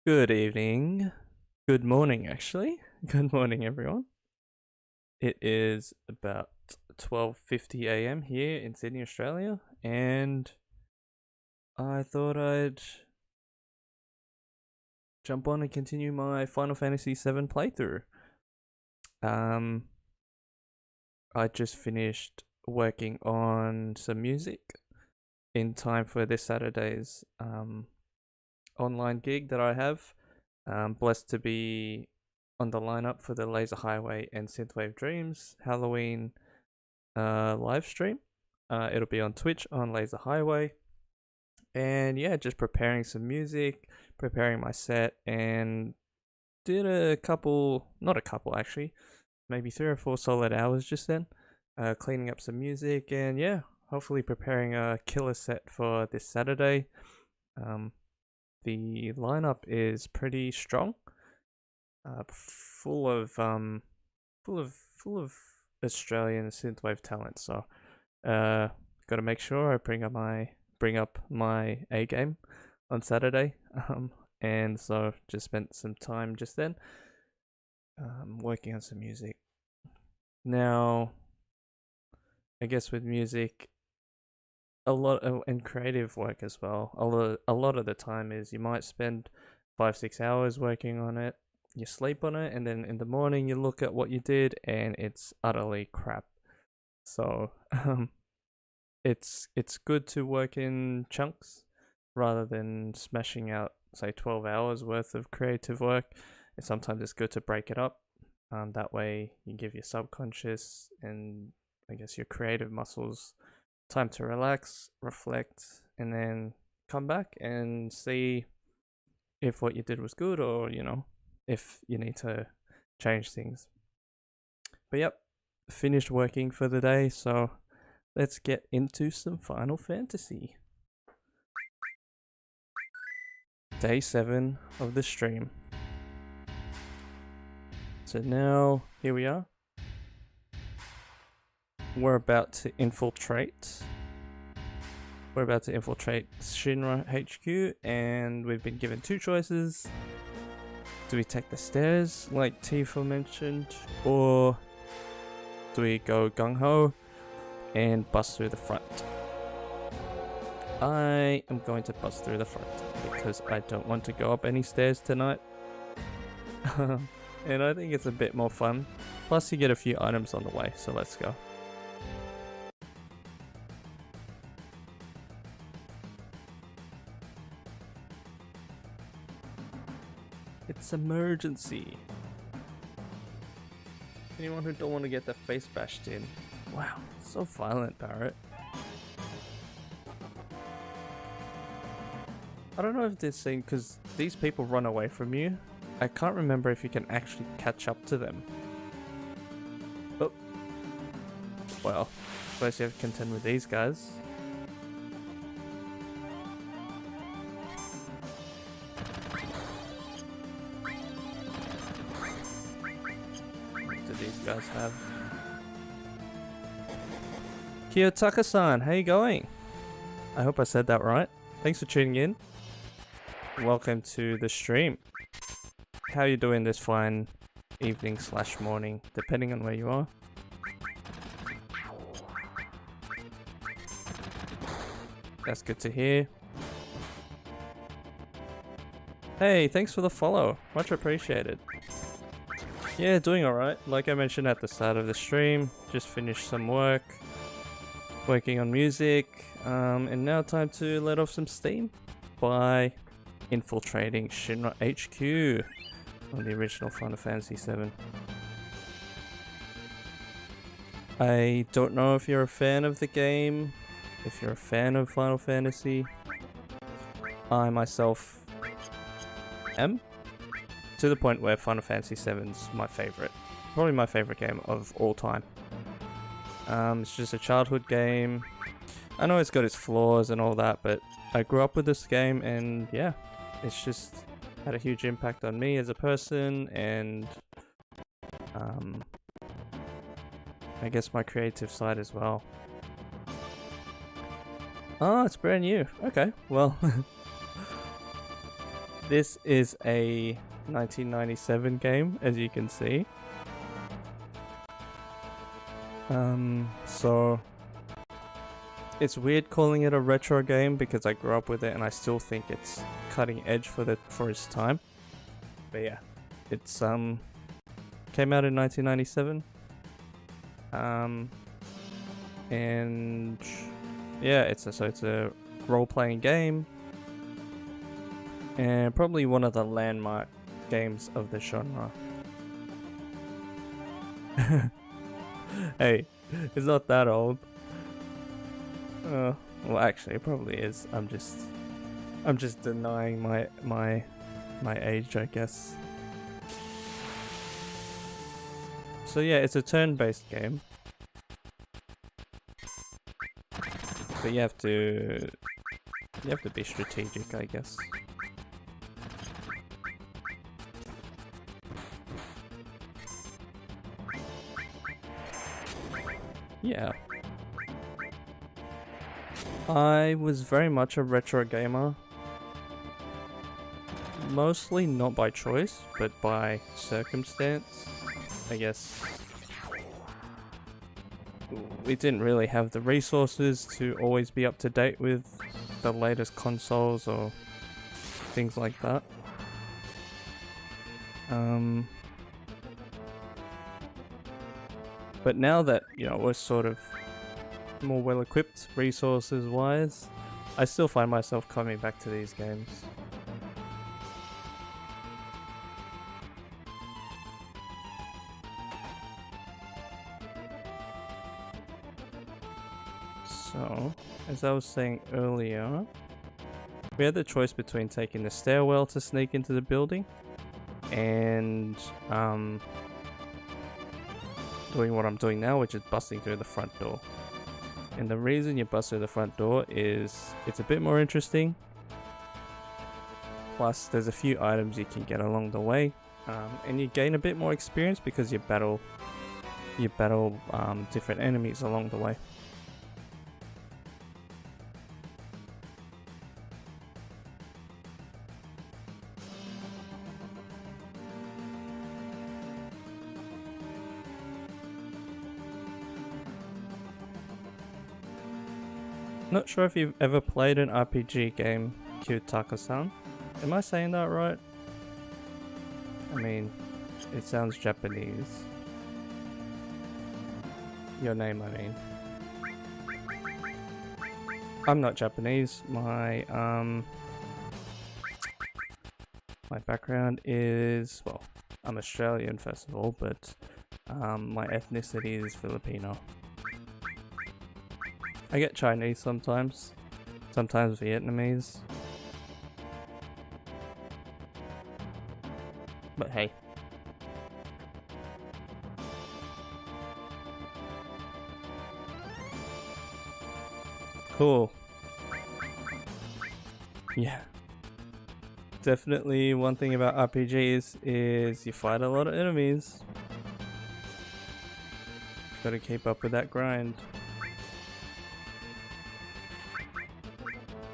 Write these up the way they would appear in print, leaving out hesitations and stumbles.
Good evening. Good morning, actually. Good morning, everyone. It is about 12:50 a.m. here in Sydney, Australia, and I thought I'd jump on and continue my Final Fantasy VII playthrough. I just finished working on some music in time for this Saturday's online gig that I have. Blessed to be on the lineup for the Laser Highway and Synthwave Dreams Halloween live stream. It'll be on Twitch on Laser Highway. And yeah, just preparing some music, preparing my set, and did not a couple actually, maybe 3 or 4 solid hours just then, cleaning up some music, and yeah, hopefully preparing a killer set for this Saturday. The lineup is pretty strong, full of Australian synthwave talent. So, got to make sure I bring up my A game on Saturday. And so just spent some time just then, working on some music. Now, I guess with music, and creative work as well. A lot of the time is you might spend 5-6 hours working on it, you sleep on it, and then in the morning you look at what you did and it's utterly crap. So it's good to work in chunks rather than smashing out, say, 12 hours worth of creative work. And sometimes it's good to break it up. That way you give your subconscious and I guess your creative muscles time to relax, reflect, and then come back and see if what you did was good, or if you need to change things. But yep, finished working for the day, so let's get into some Final Fantasy. Day 7 of the stream. So now, here we are. We're about to infiltrate Shinra HQ, and we've been given 2 choices. Do we take the stairs like Tifa mentioned, or do we go gung-ho and bust through the front? I am going to bust through the front because I don't want to go up any stairs tonight. And I think it's a bit more fun. Plus you get a few items on the way, so let's go. It's emergency. Anyone who don't want to get their face bashed in. Wow, so violent, Barrett. I don't know if this thing, because these people run away from you. I can't remember if you can actually catch up to them. Oh. Well, first you have to contend with these guys. Guys have Kiyotaka-san, how you going? I hope I said that right. Thanks for tuning in. Welcome to the stream. How you doing this fine evening / morning, depending on where you are? That's good to hear. Hey, thanks for the follow. Much appreciated. Yeah, doing alright. Like I mentioned at the start of the stream, just finished some work, working on music, and now time to let off some steam by infiltrating Shinra HQ on the original Final Fantasy VII. I don't know if you're a fan of the game, if you're a fan of Final Fantasy. I myself am. To the point where Final Fantasy VII's my favorite. Probably my favorite game of all time. It's just a childhood game. I know it's got its flaws and all that, but I grew up with this game and yeah, it's just had a huge impact on me as a person and I guess my creative side as well. Oh, it's brand new. Okay, well. This is a 1997 game, as you can see. So it's weird calling it a retro game because I grew up with it and I still think it's cutting edge for its time. But yeah, it's came out in 1997. And yeah, it's a role-playing game and probably one of the landmark games of the genre. Hey, it's not that old. Well, actually, it probably is. I'm just denying my age, I guess. So yeah, it's a turn-based game, but you have to be strategic, I guess. Yeah. I was very much a retro gamer. Mostly not by choice, but by circumstance. I guess we didn't really have the resources to always be up to date with the latest consoles or things like that. But now that, you know, we're sort of more well equipped resources wise, I still find myself coming back to these games. So, as I was saying earlier, we had the choice between taking the stairwell to sneak into the building and doing what I'm doing now, which is busting through the front door. And the reason you bust through the front door is it's a bit more interesting. Plus, there's a few items you can get along the way, and you gain a bit more experience because you battle different enemies along the way. Not sure if you've ever played an RPG game, Kyutaka-san. Am I saying that right? I mean, it sounds Japanese. Your name, I mean. I'm not Japanese. My background is, well, I'm Australian first of all, but my ethnicity is Filipino. I get Chinese sometimes Vietnamese. But hey. Cool. Yeah. Definitely one thing about RPGs is you fight a lot of enemies. Gotta keep up with that grind.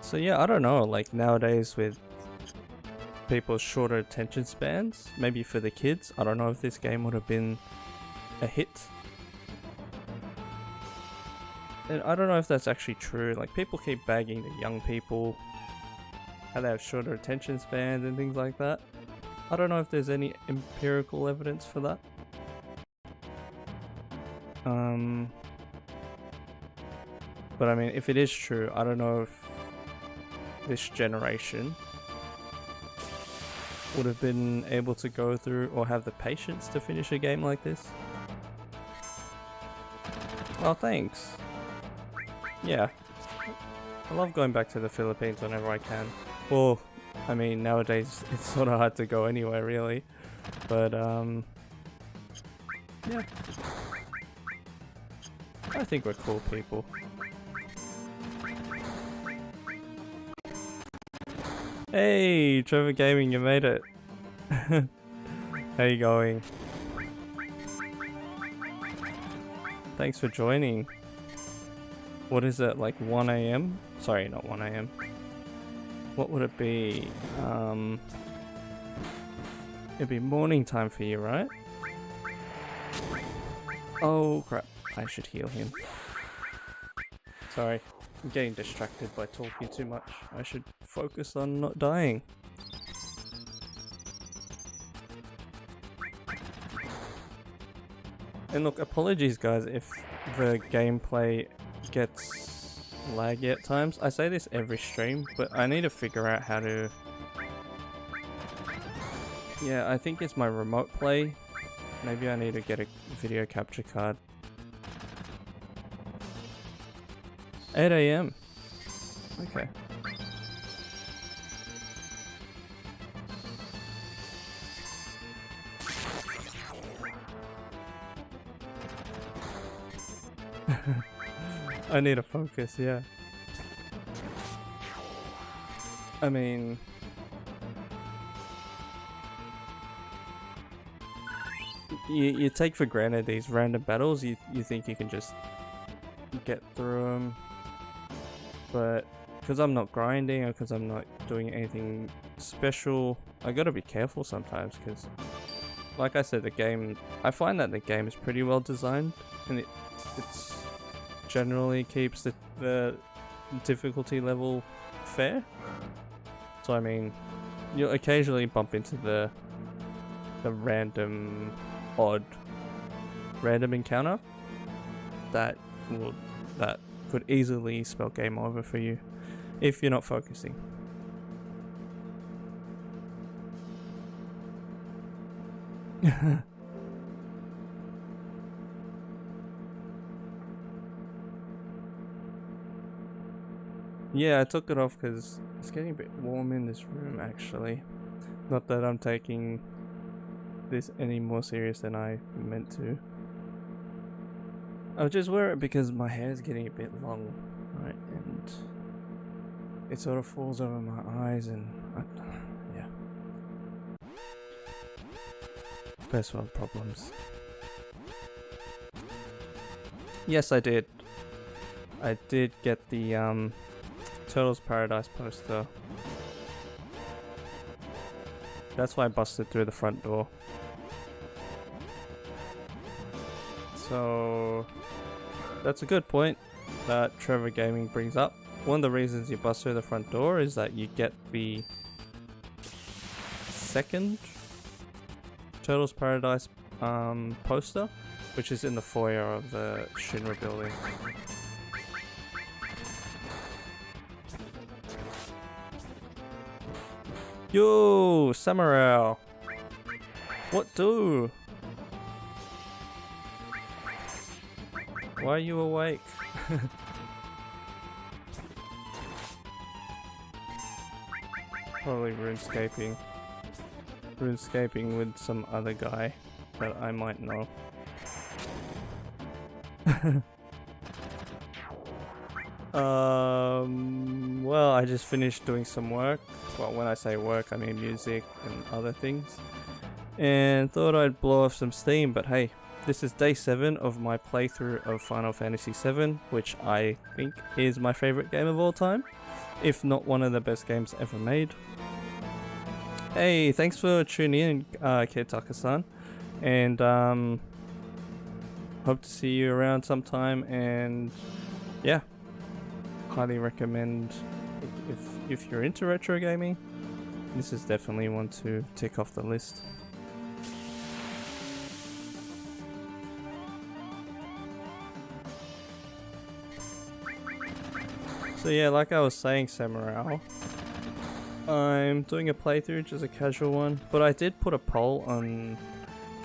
So yeah, I don't know, like nowadays with people's shorter attention spans, maybe for the kids, I don't know if this game would have been a hit. And I don't know if that's actually true, like people keep bagging the young people, how they have shorter attention spans and things like that. I don't know if there's any empirical evidence for that. But I mean, if it is true, I don't know if this generation would have been able to go through or have the patience to finish a game like this. Well, thanks. Yeah. I love going back to the Philippines whenever I can. Well, I mean, nowadays it's sort of hard to go anywhere really. But, yeah. I think we're cool people. Hey, Trevor Gaming, you made it. How you going? Thanks for joining. What is it, like 1 AM? Sorry, not 1 AM. What would it be? It'd be morning time for you, right? Oh crap, I should heal him. Sorry, I'm getting distracted by talking too much. I should focus on not dying. And look, apologies guys if the gameplay gets laggy at times. I say this every stream, but I need to figure out how to... Yeah, I think it's my remote play. Maybe I need to get a video capture card. 8 AM. Okay. I need to focus, yeah. I mean... You take for granted these random battles, you think you can just get through them. But because I'm not grinding or because I'm not doing anything special, I gotta be careful sometimes because, like I said, the game, I find that the game is pretty well designed and it's generally keeps the difficulty level fair. So I mean, you'll occasionally bump into the odd random encounter that could easily spell game over for you if you're not focusing. Yeah, I took it off because it's getting a bit warm in this room actually. Not that I'm taking this any more serious than I meant to. I'll just wear it because my hair is getting a bit long, right, and it sort of falls over my eyes and yeah. First world problems. Yes, I did. I did get the Turtles Paradise poster. That's why I busted through the front door. So that's a good point that Trevor Gaming brings up. One of the reasons you bust through the front door is that you get the second Turtles Paradise poster, which is in the foyer of the Shinra building. Yo, Samurai! What do? Why are you awake? Probably RuneScaping. RuneScaping with some other guy that I might know. Well, I just finished doing some work. Well, when I say work, I mean music and other things. And thought I'd blow off some steam, but hey. This is day 7 of my playthrough of Final Fantasy VII, which I think is my favorite game of all time, if not one of the best games ever made. Hey, thanks for tuning in, Kitaka-san, and hope to see you around sometime, and yeah, highly recommend if you're into retro gaming, this is definitely one to tick off the list. So yeah, like I was saying, Samurai, I'm doing a playthrough, just a casual one, but I did put a poll on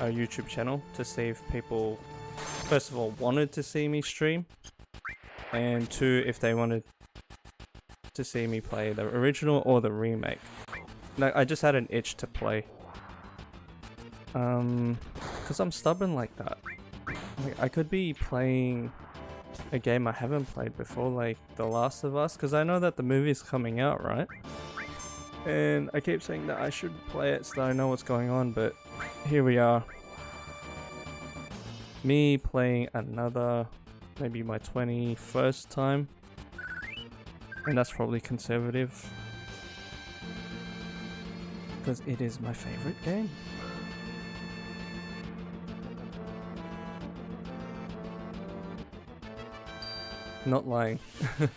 our YouTube channel to see if people, first of all, wanted to see me stream, and 2, if they wanted to see me play the original or the remake. Like, I just had an itch to play. Because I'm stubborn like that. Like, I could be playing a game I haven't played before, like The Last of Us, because I know that the movie's coming out, right? And I keep saying that I should play it so that I know what's going on, but here we are. Me playing another, maybe my 21st time, and that's probably conservative. because it is my favorite game. Not lying. This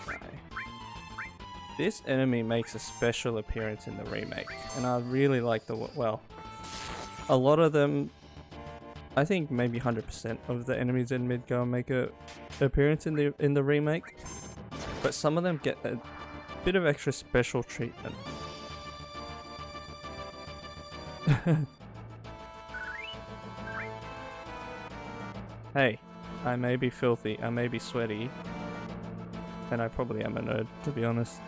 guy. This enemy makes a special appearance in the remake, and I really like the well. A lot of them, I think maybe 100% of the enemies in Midgar make a appearance in the remake, but some of them get a bit of extra special treatment. Hey, I may be filthy, I may be sweaty, and I probably am a nerd, to be honest.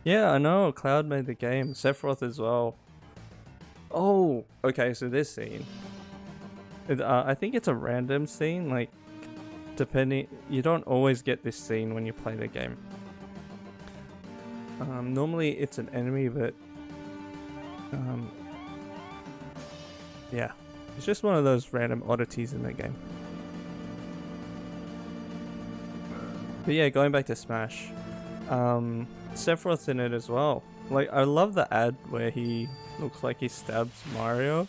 Yeah, I know, Cloud made the game, Sephiroth as well. Oh, okay, so this scene. I think it's a random scene, like, depending, you don't always get this scene when you play the game. Normally it's an enemy, but yeah, it's just one of those random oddities in the game. But yeah, going back to Smash, Sephiroth's in it as well. Like, I love the ad where he looks like he stabs Mario,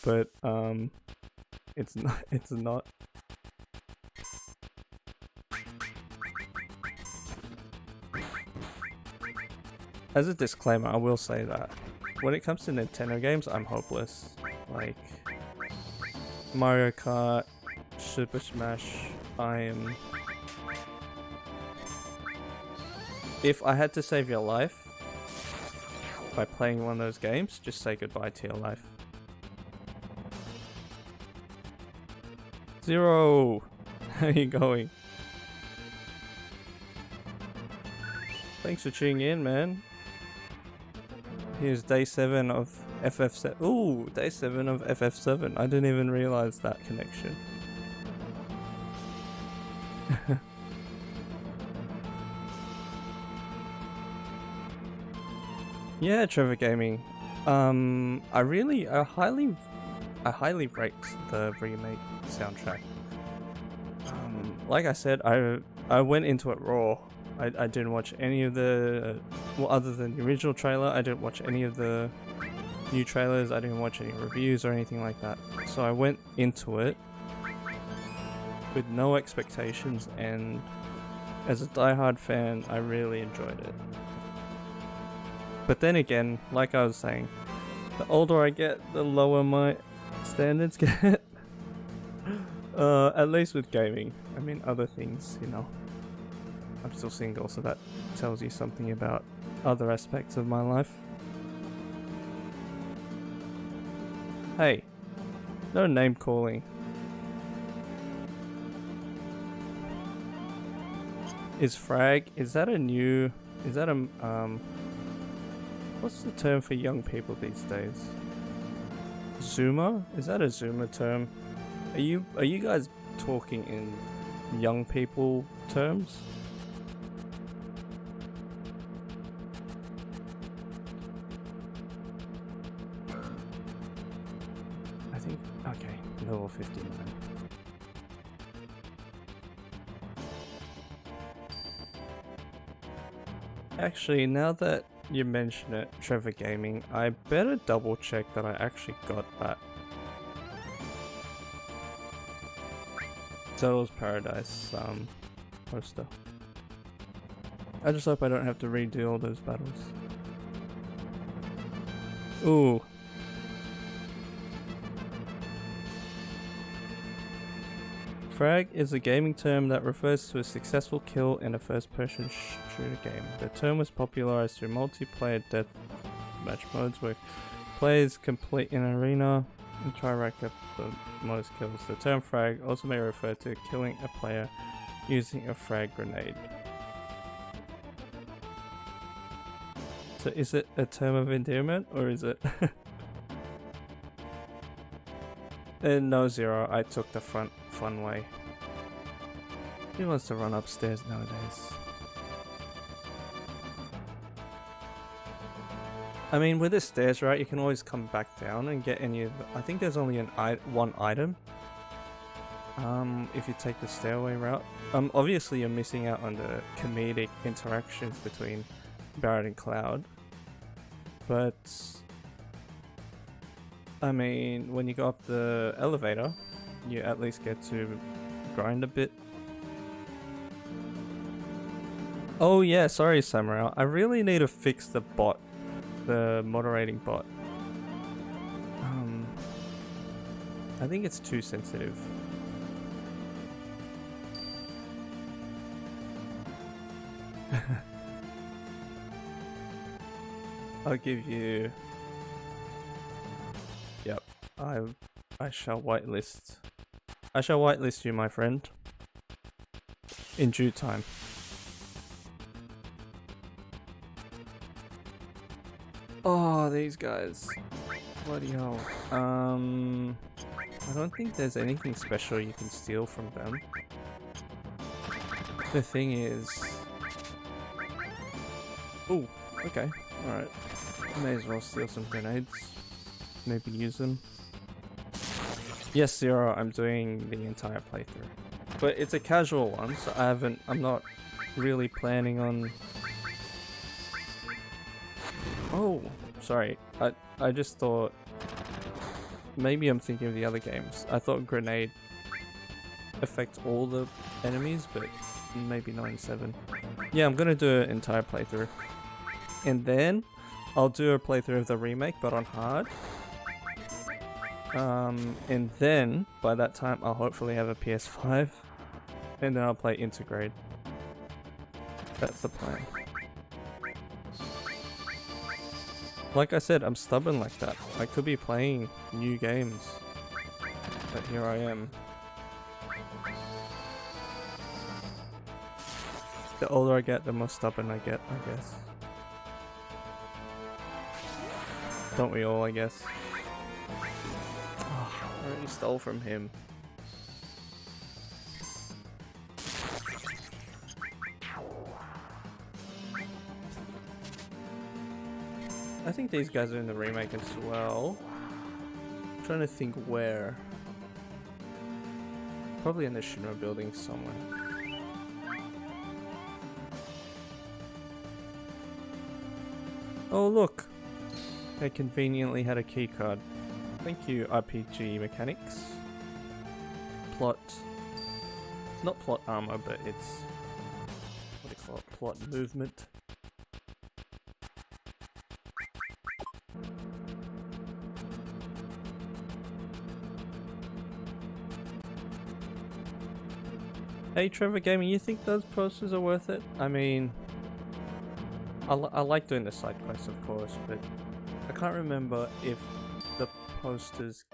but it's not. As a disclaimer, I will say that when it comes to Nintendo games, I'm hopeless. Like Mario Kart, Super Smash, I am... If I had to save your life by playing one of those games, just say goodbye to your life. Zero! How are you going? Thanks for tuning in, man. Here's day 7 of FF7. Ooh, day 7 of FF7. I didn't even realize that connection. Yeah, Trevor Gaming. I highly rate the remake soundtrack. Like I said, I went into it raw. I didn't watch any of the, well, other than the original trailer, I didn't watch any of the new trailers, I didn't watch any reviews or anything like that. So I went into it with no expectations, and as a diehard fan, I really enjoyed it. But then again, like I was saying, the older I get, the lower my standards get. At least with gaming. I mean, other things, you know. I'm still single, so that tells you something about other aspects of my life. Hey, no name calling. Is frag, is that a what's the term for young people these days? Zoomer? Is that a Zoomer term? Are you guys talking in young people terms? I think, okay, level 59. Actually, now that you mention it, Trevor Gaming, I better double check that I actually got that. Turtles Paradise poster. I just hope I don't have to redo all those battles. Ooh. Frag is a gaming term that refers to a successful kill in a first-person shooter game. The term was popularized through multiplayer deathmatch modes where players complete an arena and try to rack up the most kills. The term frag also may refer to killing a player using a frag grenade. So is it a term of endearment, or is it... No, Zero, I took the fun way. Who wants to run upstairs nowadays? I mean, with the stairs, right, you can always come back down and get any of the, I think there's only one item. If you take the stairway route. Obviously you're missing out on the comedic interactions between Barret and Cloud. But I mean, when you go up the elevator, you at least get to grind a bit. Oh yeah, sorry Samurai. I really need to fix the bot. The moderating bot. I think it's too sensitive. I'll give you. Yep, I shall whitelist. I shall whitelist you, my friend. In due time. Oh, these guys. Bloody hell. I don't think there's anything special you can steal from them. The thing is... Oh, okay. Alright. May as well steal some grenades. Maybe use them. Yes, Zero, I'm doing the entire playthrough. But it's a casual one, so I'm not really planning on... Oh, sorry. I just thought... Maybe I'm thinking of the other games. I thought grenade affects all the enemies, but maybe not in 7. Yeah, I'm gonna do an entire playthrough. And then I'll do a playthrough of the remake, but on hard. And then by that time I'll hopefully have a PS5. And then I'll play Intergrade. That's the plan. Like I said, I'm stubborn like that. I could be playing new games, but here I am. The older I get, the more stubborn I get, I guess. Don't we all, I guess? Oh, I already stole from him. I think these guys are in the remake as well. I'm trying to think where. Probably in the Shinra building somewhere. Oh look! They conveniently had a keycard. Thank you, RPG mechanics. Plot. It's not plot armor, but it's... what do you call it? Plot movement. Hey Trevor Gaming, you think those posters are worth it? I mean, I like doing the side quests of course, but I can't remember if the posters...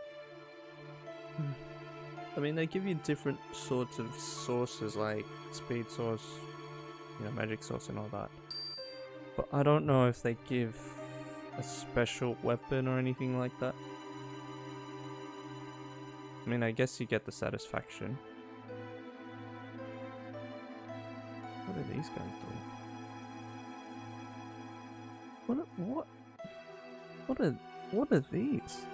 I mean, they give you different sorts of sources like speed source, you know, magic source and all that. But I don't know if they give a special weapon or anything like that. I mean, I guess you get the satisfaction. What are these guys doing? What are these?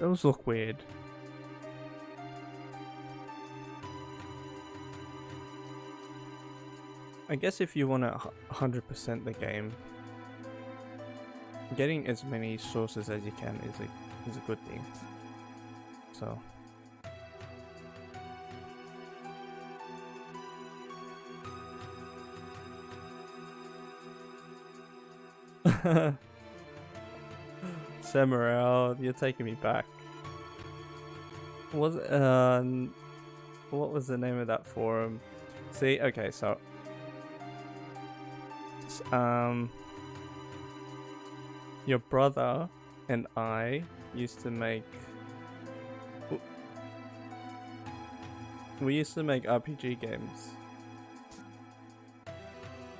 Those look weird. I guess if you want to 100% the game, getting as many sources as you can is a good thing. So Samurai, you're taking me back. What was the name of that forum? See, okay, so your brother and I used to make RPG games,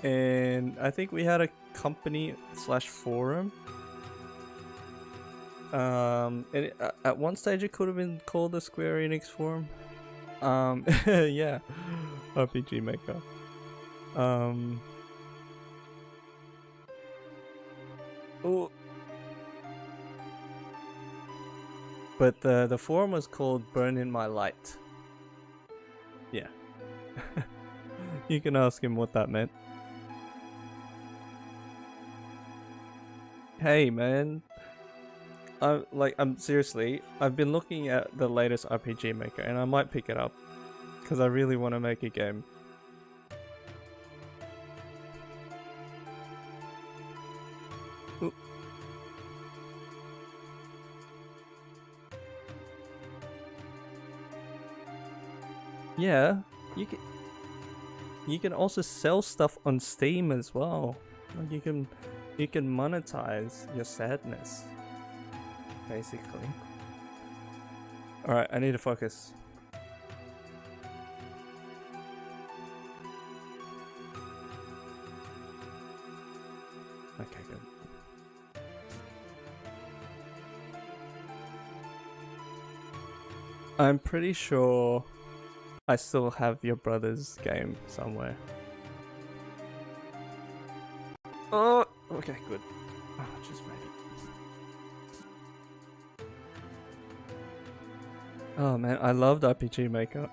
and I think we had a company / forum And at one stage it could have been called the Square Enix Forum. Yeah, RPG Maker. Oh, but the forum was called Burn in My Light. Yeah. You can ask him what that meant. Hey man, I'm seriously, I've been looking at the latest RPG Maker and I might pick it up because I really want to make a game. Ooh. Yeah, you can also sell stuff on Steam as well. Like you can monetize your sadness, basically. Alright, I need to focus. Okay, good. I'm pretty sure I still have your brother's game somewhere. Oh, okay, good. Oh, I just made it. Oh man, I loved RPG Maker.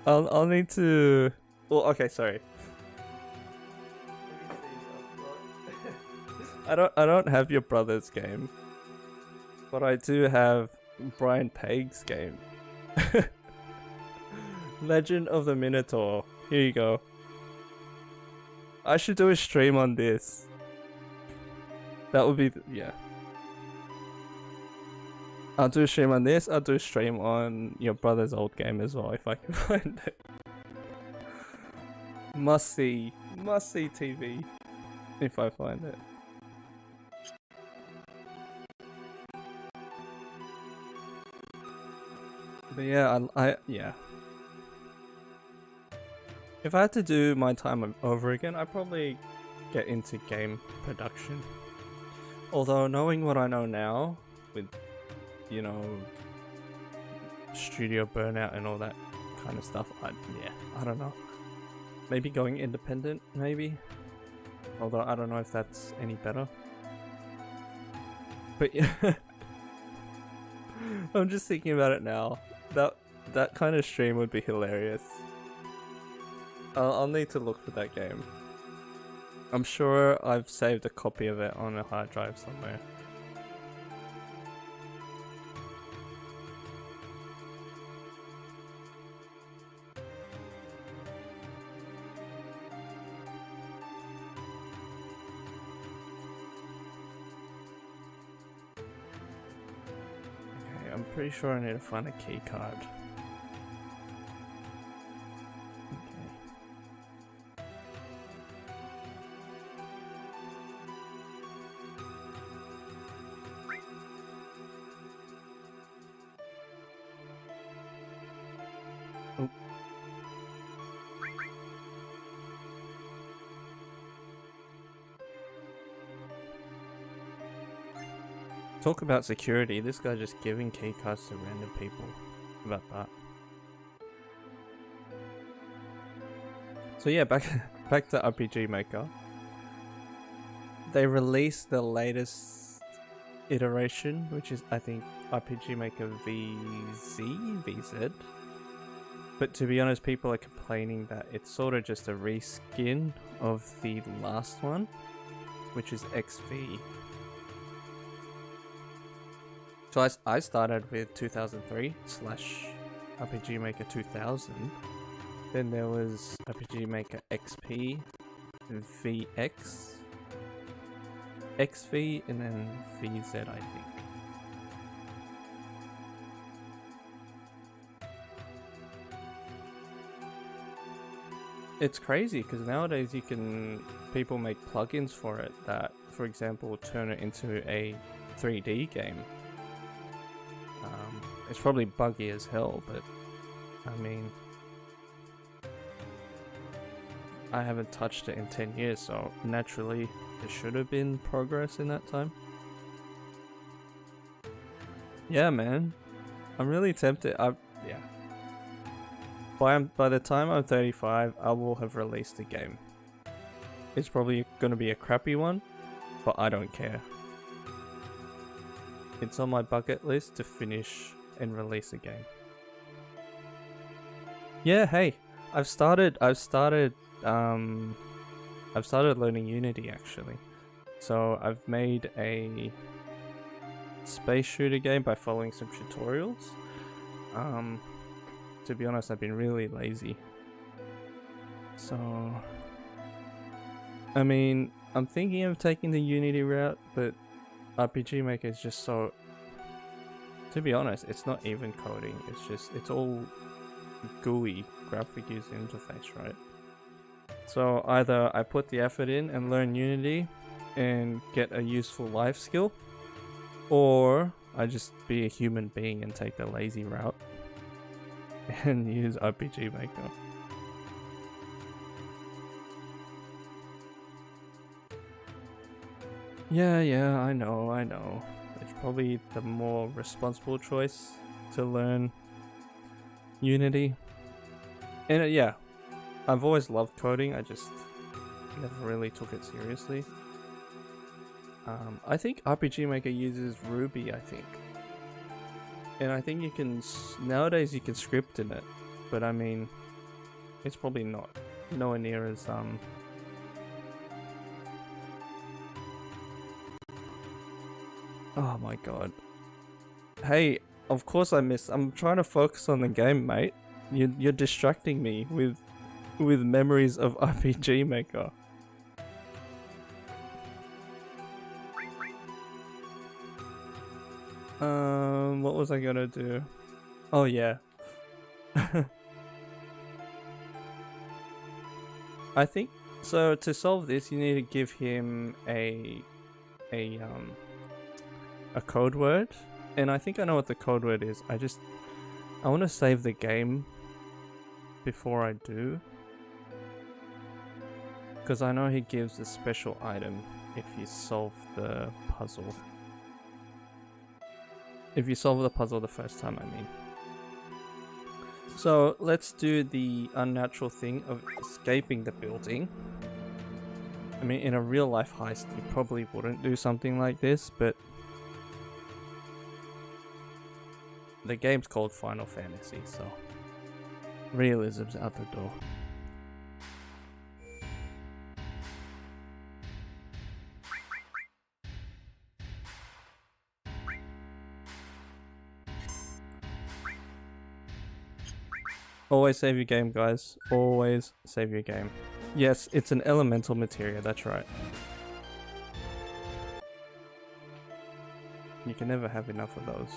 I'll need to. Well, okay, sorry. I don't have your brother's game, but I do have Brian Page's game. Legend of the Minotaur. Here you go. I should do a stream on this. That would be yeah. I'll do a stream on this. I'll do a stream on your brother's old game as well if I can find it. Must see TV if I find it. But yeah, yeah. If I had to do my time over again, I'd probably get into game production. Although knowing what I know now, with, you know, studio burnout and all that kind of stuff, yeah, I don't know. Maybe going independent, maybe. Although I don't know if that's any better. But yeah, I'm just thinking about it now. That kind of stream would be hilarious. I'll need to look for that game. I'm sure I've saved a copy of it on a hard drive somewhere. Okay, I'm pretty sure I need to find a key card. Talk about security, this guy just giving keycards to random people. About that. So yeah, back to RPG Maker. They released the latest iteration, which is I think RPG Maker VZ? But to be honest, people are complaining that it's sort of just a reskin of the last one, which is XV. So I started with 2003 / RPG Maker 2000. Then there was RPG Maker XP, VX, XV, and then VZ, I think. It's crazy because nowadays people make plugins for it that, for example, turn it into a 3D game. It's probably buggy as hell, but I mean, I haven't touched it in 10 years, so naturally there should have been progress in that time. Yeah, man. I'm really tempted. Yeah. By the time I'm 35, I will have released a game. It's probably gonna be a crappy one, but I don't care. It's on my bucket list to finish and release a game. Yeah, hey, I've started learning Unity actually. So I've made a space shooter game by following some tutorials. To be honest, I've been really lazy. So I mean, I'm thinking of taking the Unity route, but RPG Maker is just so... To be honest, it's not even coding, it's all GUI, graphic user interface, right? So either I put the effort in and learn Unity and get a useful life skill, or I just be a human being and take the lazy route and use RPG Maker. Yeah, I know. It's probably the more responsible choice to learn Unity. And yeah, I've always loved coding, I just never really took it seriously. I think RPG Maker uses Ruby, I think. And I think you can, nowadays you can script in it, but I mean, it's probably nowhere near as, oh my god. Hey, of course I'm trying to focus on the game, mate. You're distracting me with memories of RPG Maker. What was I gonna do? Oh yeah. I think so. To solve this, you need to give him a code word, and I think I know what the code word is. I want to save the game before I do, because I know he gives a special item if you solve the puzzle. If you solve the puzzle the first time, I mean. So let's do the unnatural thing of escaping the building. I mean, in a real life heist, you probably wouldn't do something like this, but the game's called Final Fantasy, so realism's out the door. Always save your game, guys. Always save your game. Yes, it's an elemental materia, that's right. You can never have enough of those.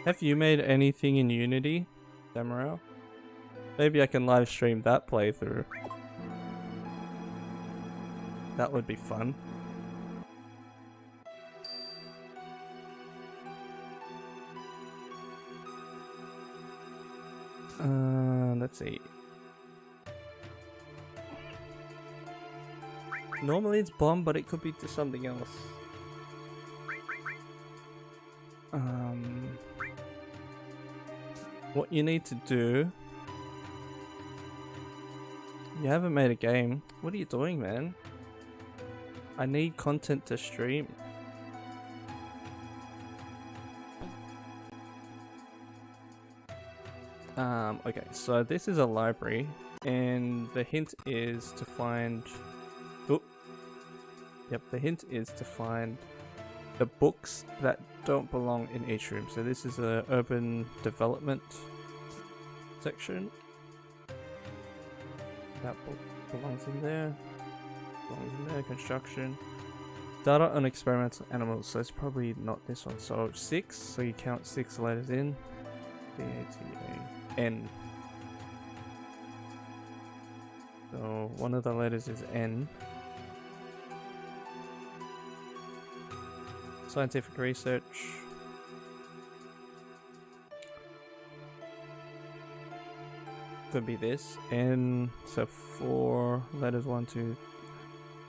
Have you made anything in Unity, Samurai? Maybe I can live stream that playthrough. That would be fun. Let's see. Normally it's bomb, but it could be to something else. What you need to do... You haven't made a game. What are you doing, man? I need content to stream. Okay, so this is a library, and the hint is to find... Oop. Yep, the hint is to find the books that don't belong in each room. So this is a urban development section. That book belongs in there. Belongs in there. Construction. Data on experimental animals. So it's probably not this one. So 6. So you count 6 letters in. D-A-T-A-N. So one of the letters is N. Scientific research. could be this. N, so 4 letters, 1, 2,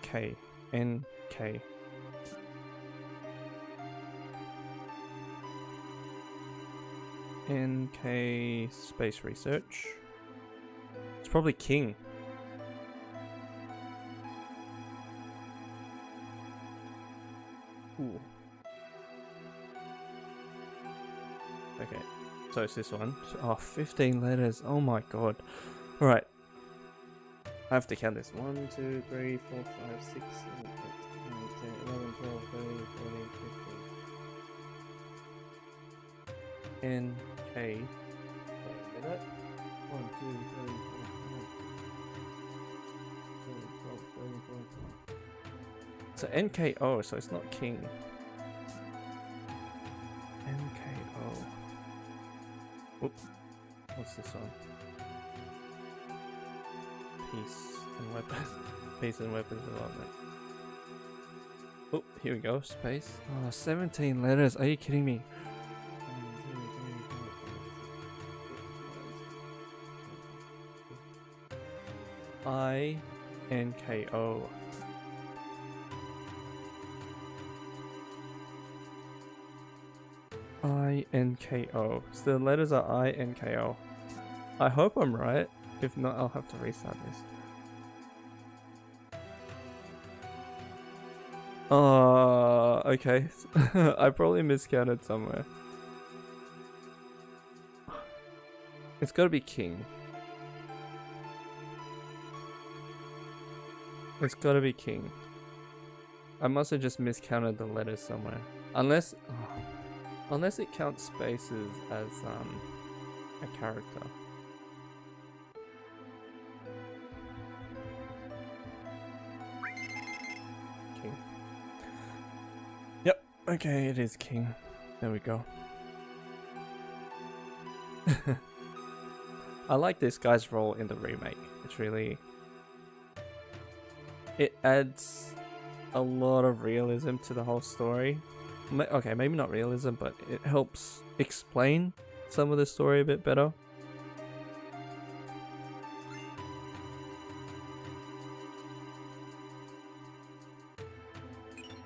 K. N, K. NK space research. It's probably king. Ooh. Okay, so it's this one. Oh, 15 letters. Oh my god. Alright. I have to count this. 1, 2, 3, 4, 5, 6, 7, 8, 9, 10, 11, 12, 13, 14, 15. N, K. Wait a minute. 1, 2, 3, 4, 5, 12, 13, 14. So NKO, so it's not king. NKO. Oop. What's this one? Peace and weapons. Peace and weapons development. Oh, here we go. Space. Oh, 17 letters. Are you kidding me? INKO. INKO. So the letters are INKO. I hope I'm right. If not, I'll have to restart this. Oh, okay. I probably miscounted somewhere. It's gotta be king. It's gotta be king. I must have just miscounted the letters somewhere. Unless it counts spaces as a character. King. Yep, okay, it is king. There we go. I like this guy's role in the remake. It's really... It adds a lot of realism to the whole story. Okay, maybe not realism, but it helps explain some of the story a bit better.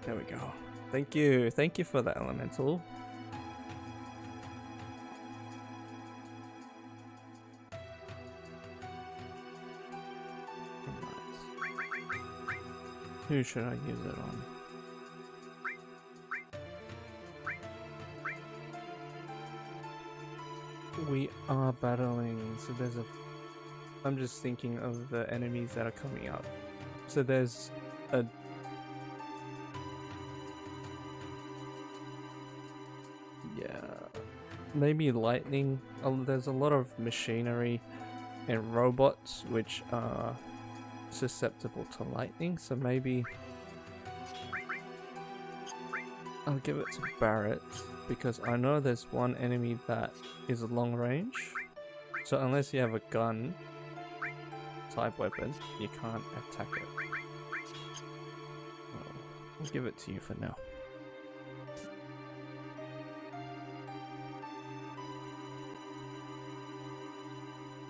There we go. Thank you for that, elemental. Who should I use it on? We are battling, so there's a... I'm just thinking of the enemies that are coming up. So there's a... Yeah... Maybe lightning. There's a lot of machinery and robots which are susceptible to lightning, so maybe I'll give it to Barrett because I know there's one enemy that is long range, so unless you have a gun type weapon you can't attack it. I'll give it to you for now.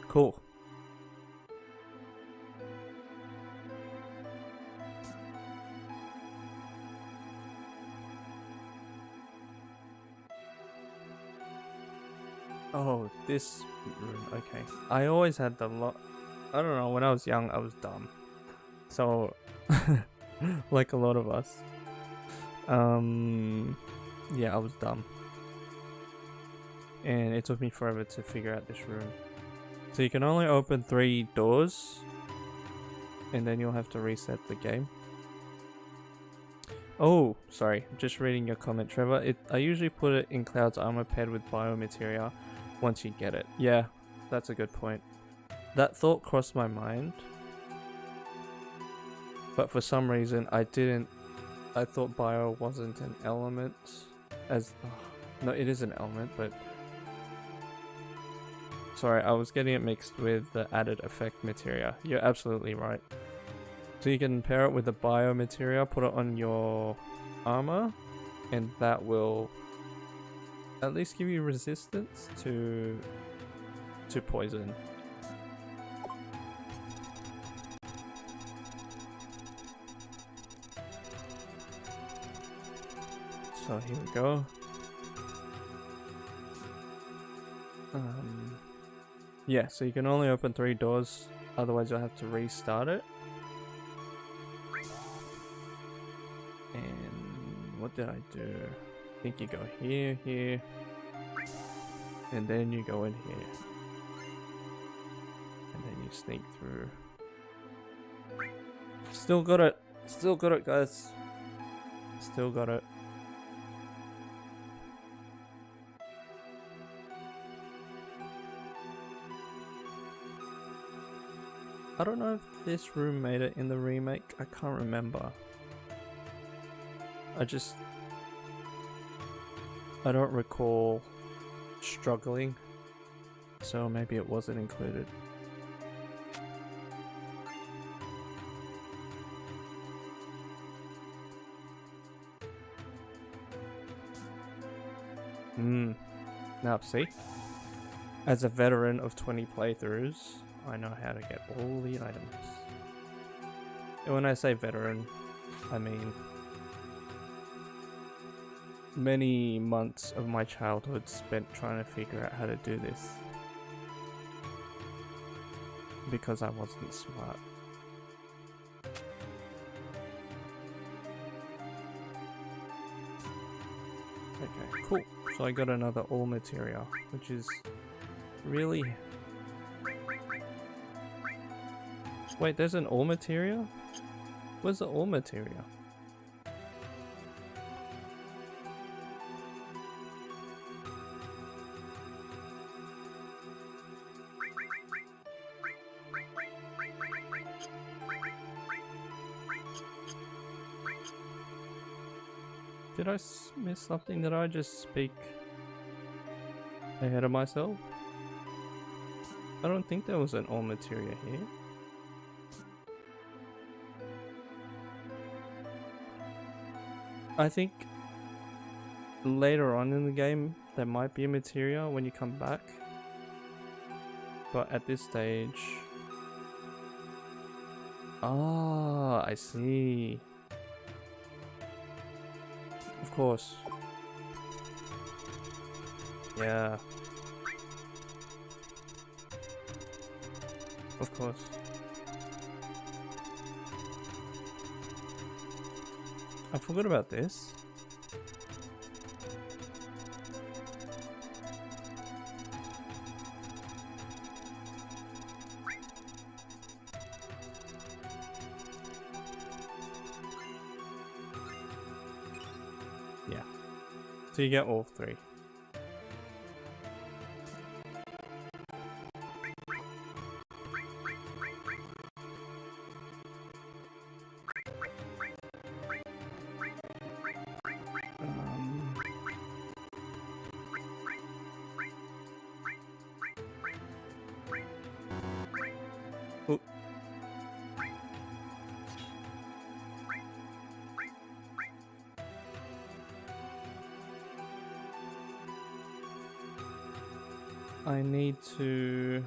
Cool. Oh, this room, okay. I always had the lot. I don't know, when I was young, I was dumb. So, like a lot of us. Yeah, I was dumb. And it took me forever to figure out this room. So you can only open 3 doors. And then you'll have to reset the game. Oh, sorry. Just reading your comment, Trevor. I usually put it in Cloud's armor paired with biomateria once you get it. Yeah, that's a good point. That thought crossed my mind. But for some reason, I thought bio wasn't an element. No, it is an element, but... Sorry, I was getting it mixed with the added effect materia. You're absolutely right. So you can pair it with the biomateria, put it on your armor, and that will at least give you resistance to poison. So here we go. Yeah, so you can only open 3 doors, otherwise you'll have to restart it. And what did I do? I think you go here, here, and then you go in here. And then you sneak through. Still got it. Still got it, guys. Still got it. I don't know if this room made it in the remake. I can't remember. I don't recall struggling. So maybe it wasn't included. Now see, as a veteran of 20 playthroughs, I know how to get all the items. And when I say veteran, I mean many months of my childhood spent trying to figure out how to do this. Because I wasn't smart. Okay, cool. So I got another all materia, which is really... Wait, there's an all materia? Where's the all materia? Did I miss something? Did I just speak ahead of myself? I don't think there was an all materia here. I think later on in the game there might be a materia when you come back. But at this stage... Ah, I see. Of course. Yeah. Of course. I forgot about this. Yeah. So you get all 3. I need to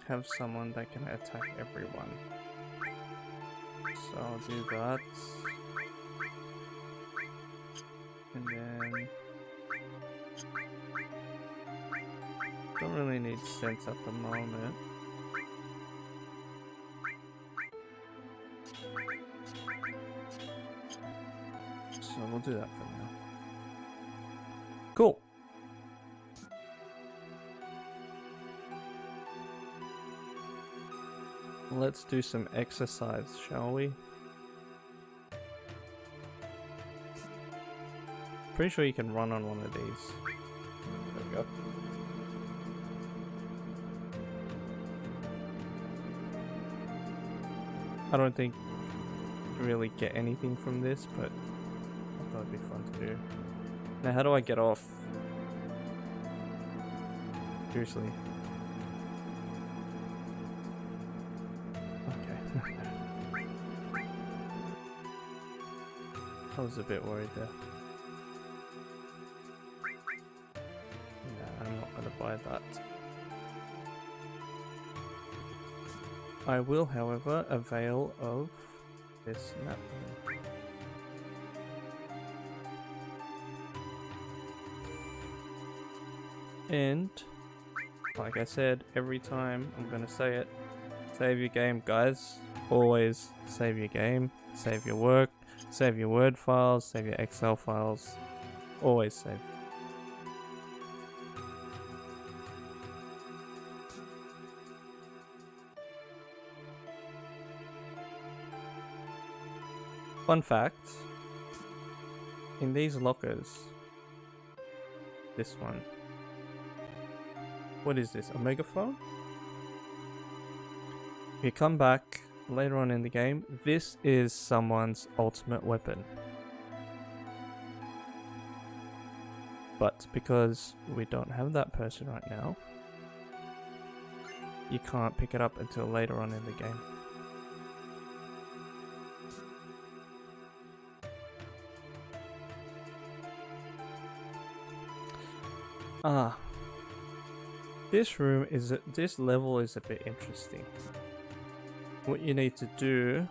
have someone that can attack everyone. So I'll do that. And then... Don't really need sense at the moment. So we'll do that for now. Cool. Let's do some exercise, shall we? Pretty sure you can run on one of these. There we go. I don't think you really get anything from this, but I thought it'd be fun to do. Now, how do I get off? Seriously. Okay. I was a bit worried there. Nah, I'm not gonna buy that. I will, however, avail of this map. And like I said, every time I'm gonna say it, save your game, guys. Always save your game, save your work, save your Word files, save your Excel files. Always save. Fun fact, in these lockers, this one, what is this, a megaphone? If you come back later on in the game, this is someone's ultimate weapon. But because we don't have that person right now, you can't pick it up until later on in the game. This level is a bit interesting. What you need to do...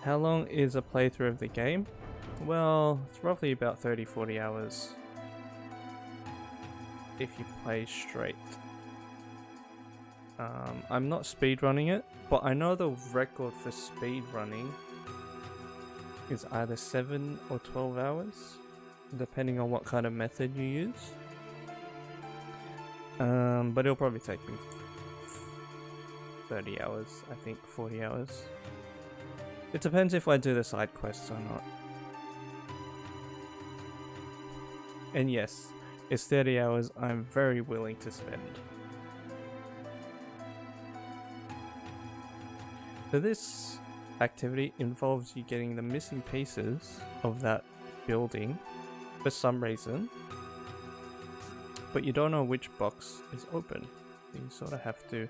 How long is a playthrough of the game? Well, it's roughly about 30-40 hours if you play straight. I'm not speedrunning it, but I know the record for speedrunning is either 7 or 12 hours, depending on what kind of method you use. But it'll probably take me 30 hours, I think 40 hours. It depends if I do the side quests or not. And yes, it's 30 hours I'm very willing to spend. So this activity involves you getting the missing pieces of that building for some reason, but you don't know which box is open. You sort of have to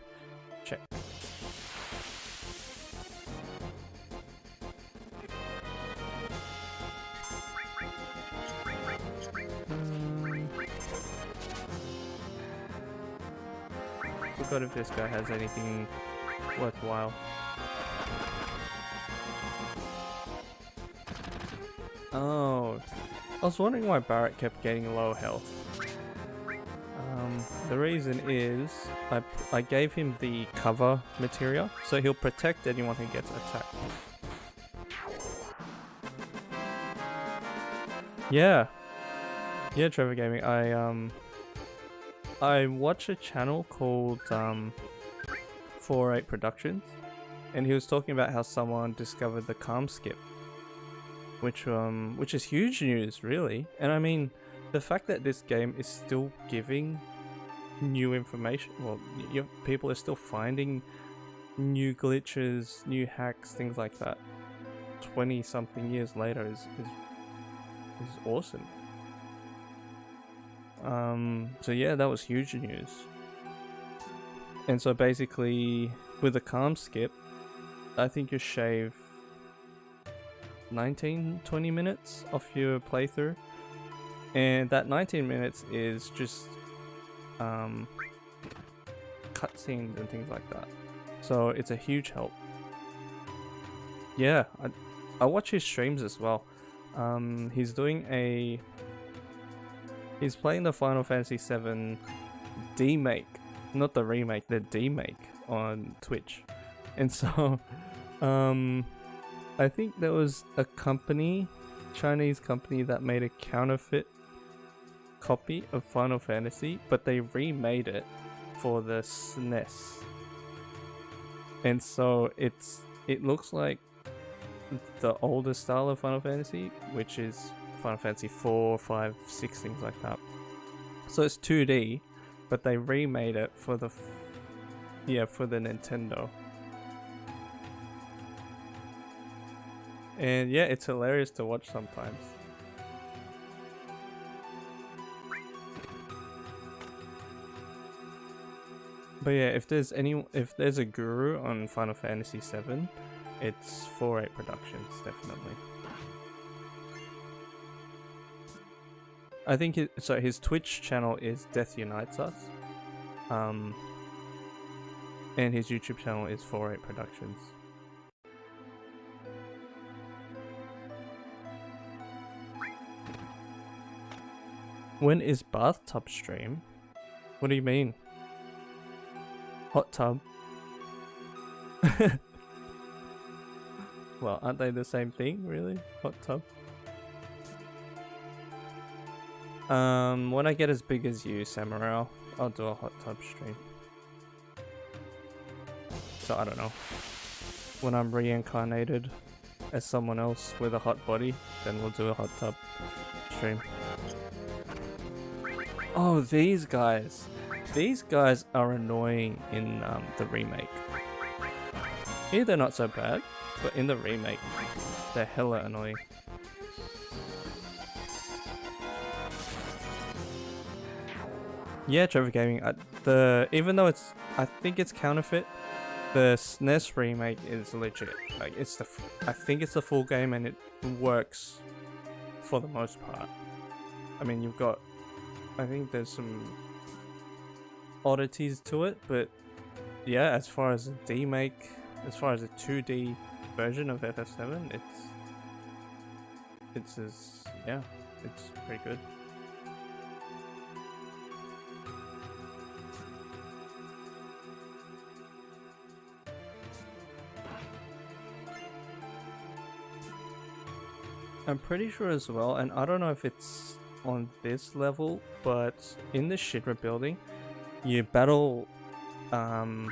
check. Forgot if this guy has anything worthwhile. Oh, I was wondering why Barrett kept getting low health. The reason is I gave him the cover material, so he'll protect anyone who gets attacked. Yeah, Trevor Gaming. I watch a channel called FFVII Productions, and he was talking about how someone discovered the calm skip, which is huge news, really. And I mean, the fact that this game is still giving new information, well, people are still finding new glitches, new hacks, things like that 20 something years later is awesome. So yeah, that was huge news. And so basically with a calm skip, I think you shave 19-20 minutes off your playthrough, and that 19 minutes is just cutscenes and things like that, so it's a huge help. Yeah, I watch his streams as well. He's playing the Final Fantasy VII demake, not the remake, the demake on Twitch. And so I think there was a Chinese company that made a counterfeit copy of Final Fantasy, but they remade it for the SNES. And so it looks like the older style of Final Fantasy, which is Final Fantasy 4, 5, 6, things like that. So it's 2D, but they remade it for the Nintendo. And yeah, it's hilarious to watch sometimes. But yeah, if there's a guru on Final Fantasy VII, it's FFVII Productions, definitely. I think his Twitch channel is Death Unites Us, and his YouTube channel is FFVII Productions. When is bathtub stream? What do you mean? Hot tub? Well, aren't they the same thing, really? Hot tub? When I get as big as you, Samurai, I'll do a hot tub stream. So I don't know. When I'm reincarnated as someone else with a hot body, then we'll do a hot tub stream. Oh, these guys. These guys are annoying in the remake. Here they're not so bad, but in the remake, they're hella annoying. Yeah, Trevor Gaming. Even though I think it's counterfeit, the SNES remake is legit. Like I think it's the full game and it works for the most part. I mean, you've got, I think there's some oddities to it, but yeah, as far as a demake, as far as a 2D version of FF7, it's pretty good. I'm pretty sure as well, and I don't know if it's on this level, but in the Shinra building, you battle an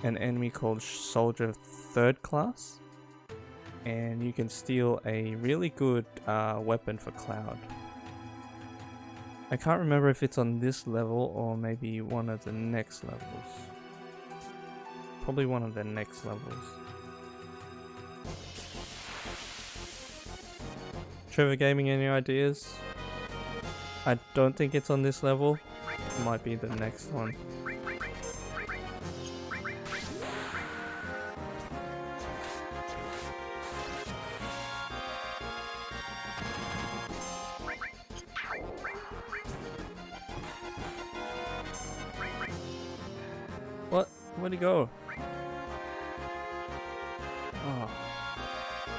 enemy called Soldier 3rd class, and you can steal a really good weapon for Cloud. I can't remember if it's on this level or maybe one of the next levels. Probably one of the next levels. Trevor Gaming, any ideas? I don't think it's on this level. It might be the next one. What? Where'd he go? Oh,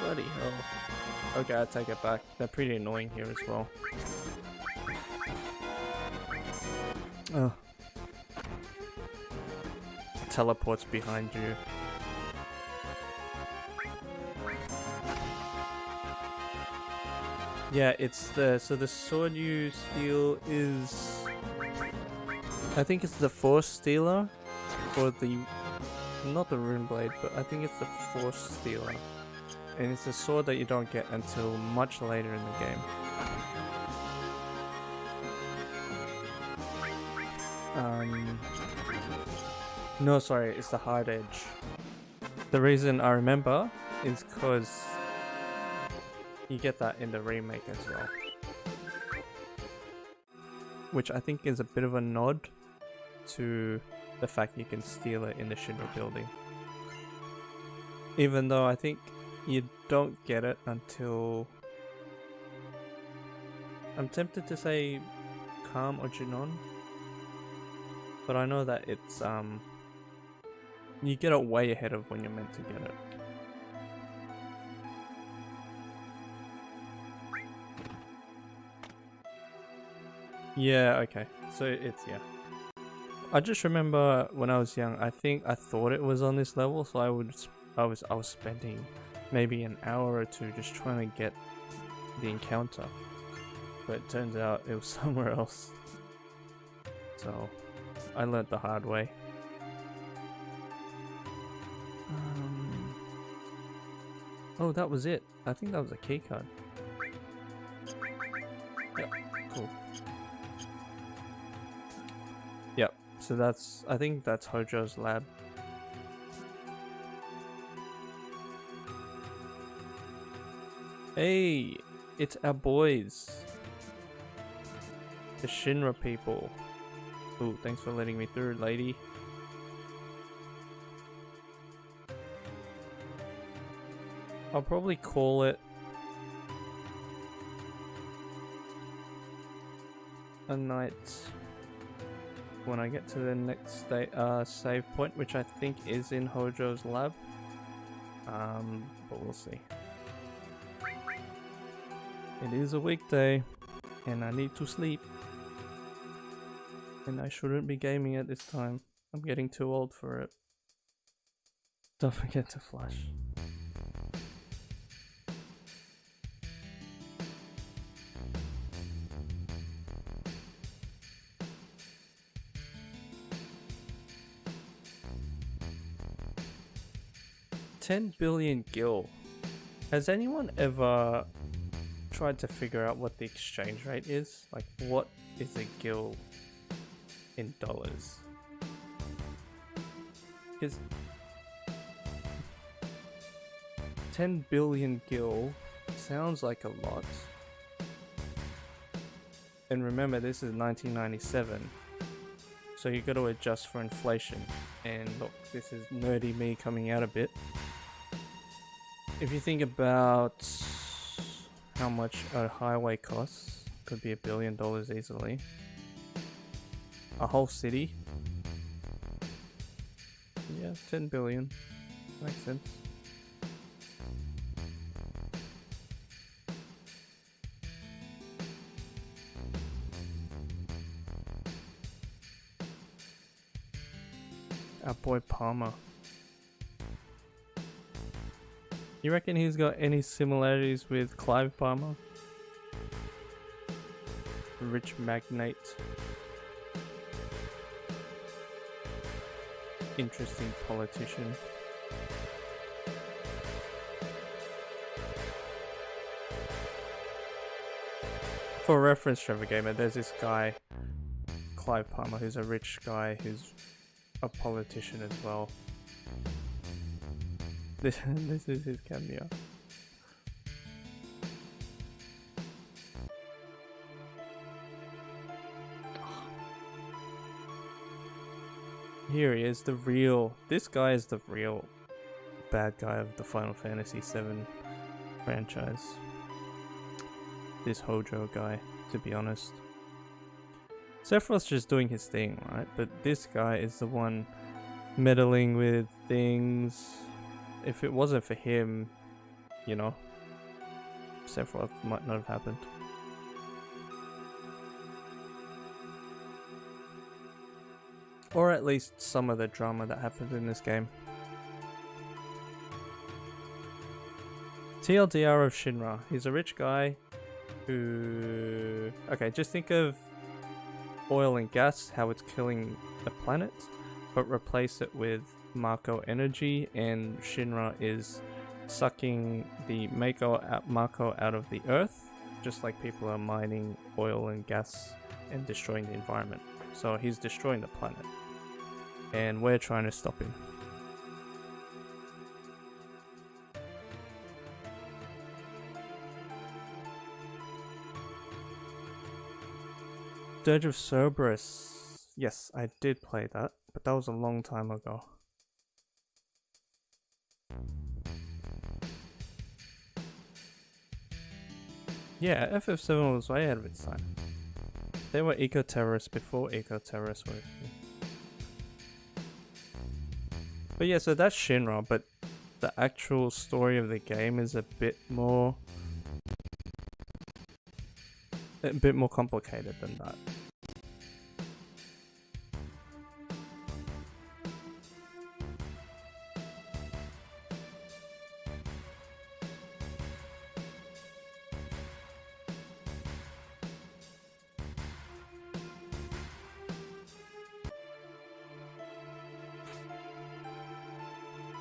bloody hell. Okay, I take it back. They're pretty annoying here as well. Oh. Teleports behind you. Yeah, it's the sword you steal is, I think it's the Force Stealer, or the, not the Rune Blade, but I think it's the Force Stealer. And it's a sword that you don't get until much later in the game. No, sorry, it's the Hard Edge. The reason I remember is because you get that in the remake as well. Which I think is a bit of a nod to the fact you can steal it in the Shinra building. Even though I think you don't get it until, I'm tempted to say Calm or Junon, but I know that it's you get it way ahead of when you're meant to get it. Yeah, okay. So it's, yeah. I just remember when I was young, I thought it was on this level, so I was spending maybe an hour or two just trying to get the encounter, but it turns out it was somewhere else. So I learnt the hard way. Oh, that was it. I think that was a key card. Yep, cool. Yep, so I think that's Hojo's lab. Hey, it's our boys. The Shinra people. Ooh, thanks for letting me through, lady. I'll probably call it a night when I get to the next save point, which I think is in Hojo's lab. But we'll see. It is a weekday, and I need to sleep. And I shouldn't be gaming at this time. I'm getting too old for it. Don't forget to flush. $10 billion gil. Has anyone ever tried to figure out what the exchange rate is? Like, what is a gil in dollars? Because 10 billion gil sounds like a lot. And remember, this is 1997. So you got to adjust for inflation. And look, this is nerdy me coming out a bit. If you think about how much a highway costs, could be $1 billion easily. A whole city. Yeah, 10 billion. Makes sense. Our boy Palmer. You reckon he's got any similarities with Clive Palmer? Rich magnate. Interesting politician. For reference, Trevor Gamer, there's this guy, Clive Palmer, who's a rich guy who's a politician as well. This is his cameo. Here he is, the real. This guy is the real bad guy of the Final Fantasy VII franchise. This Hojo guy, to be honest. Sephiroth's just doing his thing, right? But this guy is the one meddling with things. If it wasn't for him, you know, Sephiroth might not have happened. Or at least some of the drama that happened in this game. TLDR of Shinra. He's a rich guy who... Okay, just think of oil and gas, how it's killing the planet, but replace it with Mako energy, and Shinra is sucking the Mako out of the earth, just like people are mining oil and gas and destroying the environment. So he's destroying the planet, and we're trying to stop him. Dirge of Cerberus. Yes, I did play that, but that was a long time ago. Yeah, FF7 was way ahead of its time. They were eco-terrorists before eco-terrorists were. But yeah, so that's Shinra, but the actual story of the game is a bit more complicated than that.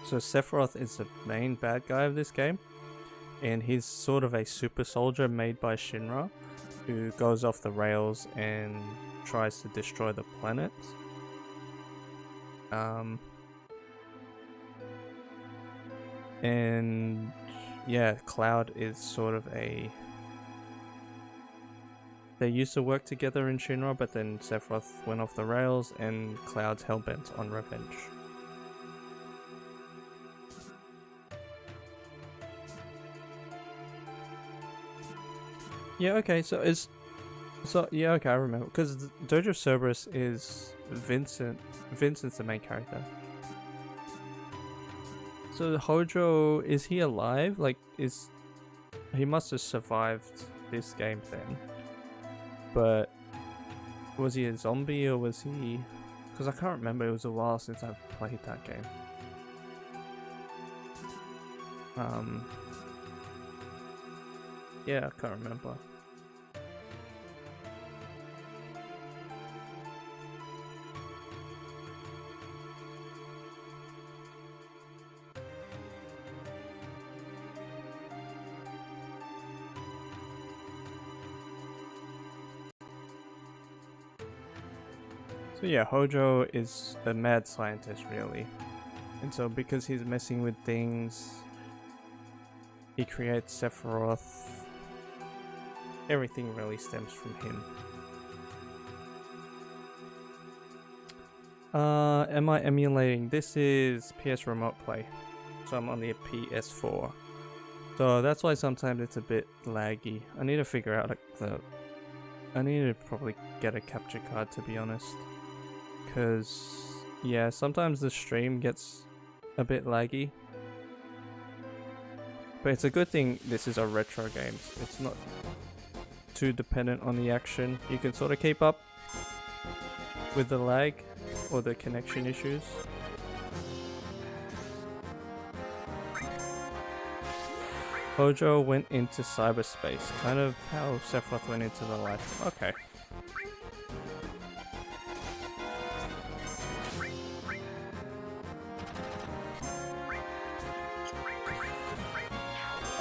So Sephiroth is the main bad guy of this game, and he's sort of a super soldier made by Shinra, who goes off the rails and tries to destroy the planet. And yeah, Cloud is sort of a... They used to work together in Shinra, but then Sephiroth went off the rails and Cloud's hellbent on revenge. Yeah, okay, yeah, okay, I remember, because Dirge of Cerberus is Vincent. Vincent's the main character. So Hojo, is he alive? Like, he must have survived this game then. But Was he a zombie or was he... Because I can't remember, it was a while since I've played that game. Yeah, I can't remember. So yeah, Hojo is a mad scientist really. And so because he's messing with things, he creates Sephiroth. Everything really stems from him. Am I emulating? This is PS Remote Play. So I'm on the PS4. So that's why sometimes it's a bit laggy. I need to figure out I need to probably get a capture card, to be honest. Because, yeah, sometimes the stream gets a bit laggy. But it's a good thing this is a retro game. It's not too dependent on the action. You can sort of keep up with the lag or the connection issues. Hojo went into cyberspace, kind of how Sephiroth went into the light. Okay.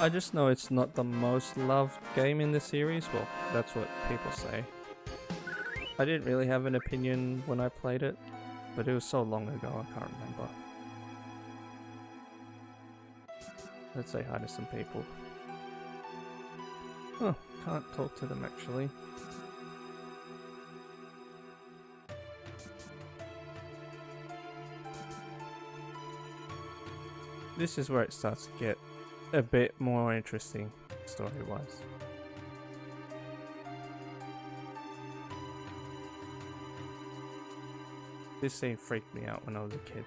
I just know it's not the most loved game in the series. Well, that's what people say. I didn't really have an opinion when I played it, but it was so long ago I can't remember. Let's say hi to some people. Oh, can't talk to them actually. This is where it starts to get a bit more interesting story-wise. This scene freaked me out when I was a kid.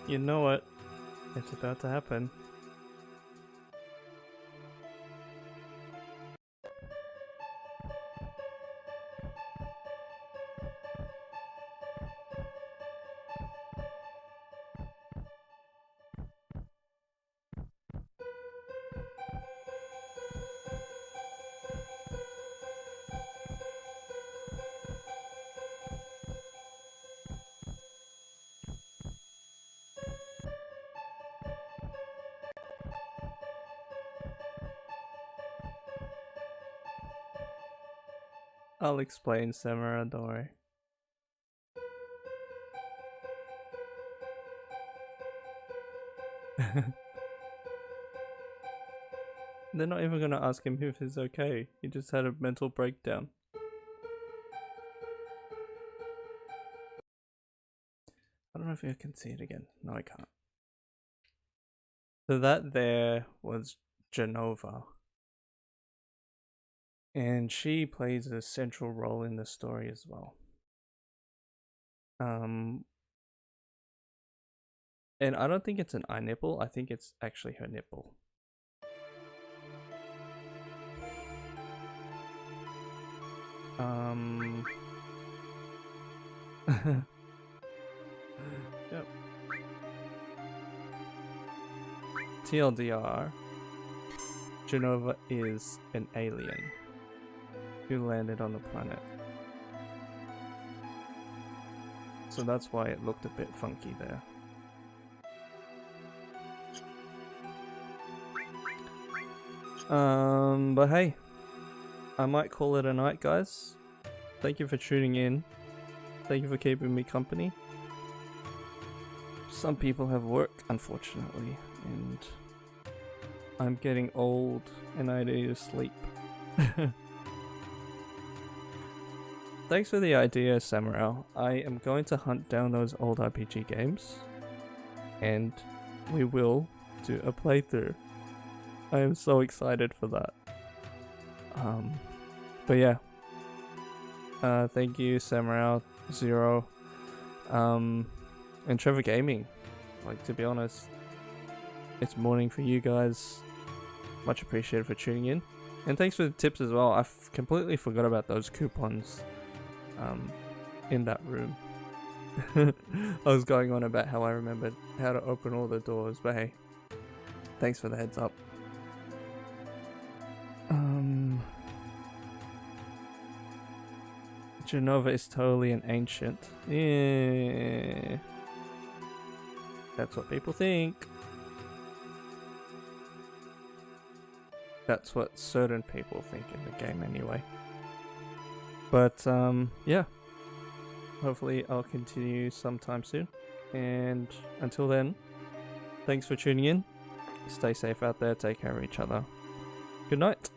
You know what? It's about to happen. I'll explain, Samara, don't worry. They're not even gonna ask him if he's okay. He just had a mental breakdown. I don't know if you can see it again. No, I can't. So that there was Genova. And she plays a central role in the story as well. And I don't think it's an eye nipple, I think it's actually her nipple. Yep. TLDR, Genova is an alien who landed on the planet. So that's why it looked a bit funky there. But hey, I might call it a night, guys. Thank you for tuning in. Thank you for keeping me company. Some people have work, unfortunately, and I'm getting old and I need to sleep. Thanks for the idea, Samurai. I am going to hunt down those old RPG games, and we will do a playthrough. I am so excited for that. But yeah. Thank you, Samurai, Zero, and Trevor Gaming. Like, to be honest, it's morning for you guys. Much appreciated for tuning in. And thanks for the tips as well. I completely forgot about those coupons in that room. I was going on about how I remembered how to open all the doors, but hey, thanks for the heads up. Genova is totally an ancient. Yeah. That's what people think. That's what certain people think in the game anyway. But yeah. Hopefully I'll continue sometime soon. And until then, thanks for tuning in. Stay safe out there, take care of each other. Good night.